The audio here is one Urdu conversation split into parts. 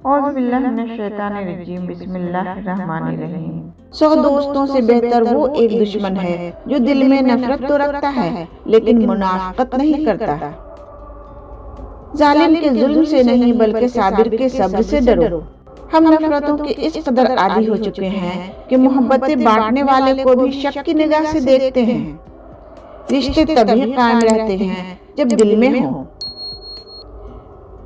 اعوذ باللہ من الشیطان الرجیم، بسم اللہ الرحمن الرحیم۔ 100 دوستوں سے بہتر وہ ایک دشمن ہے جو دل میں نفرت تو رکھتا ہے لیکن منافقت نہیں کرتا۔ ظالم کے ظلم سے نہیں بلکہ صابر کے صبر سے ڈرو۔ ہم نفرتوں کے اس قدر عادی ہو چکے ہیں کہ محبتیں بانٹنے والے کو بھی شک کی نگاہ سے دیکھتے ہیں۔ رشتے تبھی قائم رہتے ہیں جب دل میں ہوں۔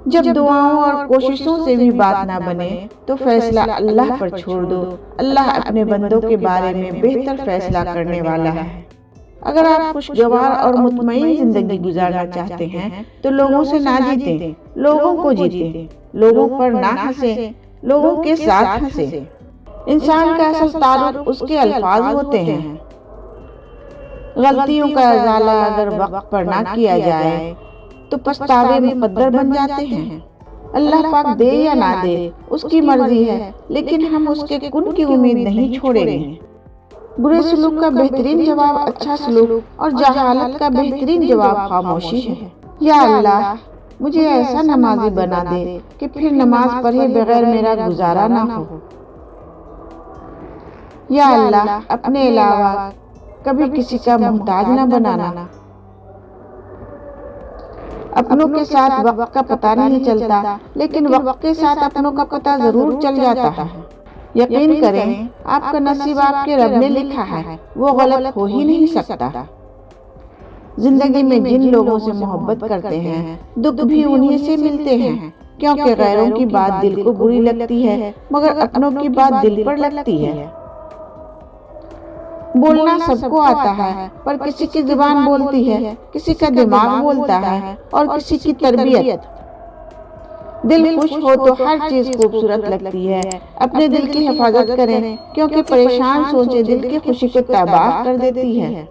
جب دعاؤں اور کوششوں سے بھی بات نہ بنے تو فیصلہ اللہ پر چھوڑ دو۔ اللہ اپنے بندوں کے بارے میں بہتر فیصلہ کرنے والا ہے۔ اگر آپ خوشگوار اور مطمئن زندگی گزارنا چاہتے ہیں تو لوگوں سے نہ جیتیں، لوگوں کو جیتیں۔ لوگوں پر نہ ہنسیں، لوگوں کے ساتھ ہنسیں۔ انسان کا اصل تعارف اس کے الفاظ ہوتے ہیں۔ غلطیوں کا ازالہ اگر وقت پر نہ کیا جائے تو پچھتاوے مقدر بن جاتے ہیں۔ اللہ پاک دے یا نہ دے اس کی مرضی ہے، لیکن ہم اس کے کن کی امید نہیں چھوڑیں گے۔ برے سلوک کا بہترین جواب اچھا سلوک اور جہالت کا بہترین جواب خاموشی ہے۔ یا اللہ مجھے ایسا نمازی بنا دے کہ پھر نماز پڑھے بغیر میرا گزارا نہ ہو۔ یا اللہ اپنے علاوہ کبھی کسی کا محتاج نہ بنانا۔ اپنوں کے ساتھ وقت کا پتہ نہیں چلتا، لیکن وقت کے ساتھ اپنوں کا پتہ ضرور چل جاتا ہے۔ یقین کریں آپ کا نصیب آپ کے رب نے لکھا ہے، وہ غلط ہو ہی نہیں سکتا۔ زندگی میں جن لوگوں سے محبت کرتے ہیں دکھ بھی انہی سے ملتے ہیں، کیونکہ غیروں کی بات دل کو بری لگتی ہے مگر اپنوں کی بات دل پر لگتی ہے۔ بولنا سب کو آتا ہے پر کسی کی زبان بولتی ہے، کسی کا دماغ بولتا ہے اور کسی کی تربیت۔ دل خوش ہو تو ہر چیز خوبصورت لگتی ہے۔ اپنے دل کی حفاظت کریں کیونکہ پریشان سوچیں دل کی خوشی کو تباہ کر دیتی ہے۔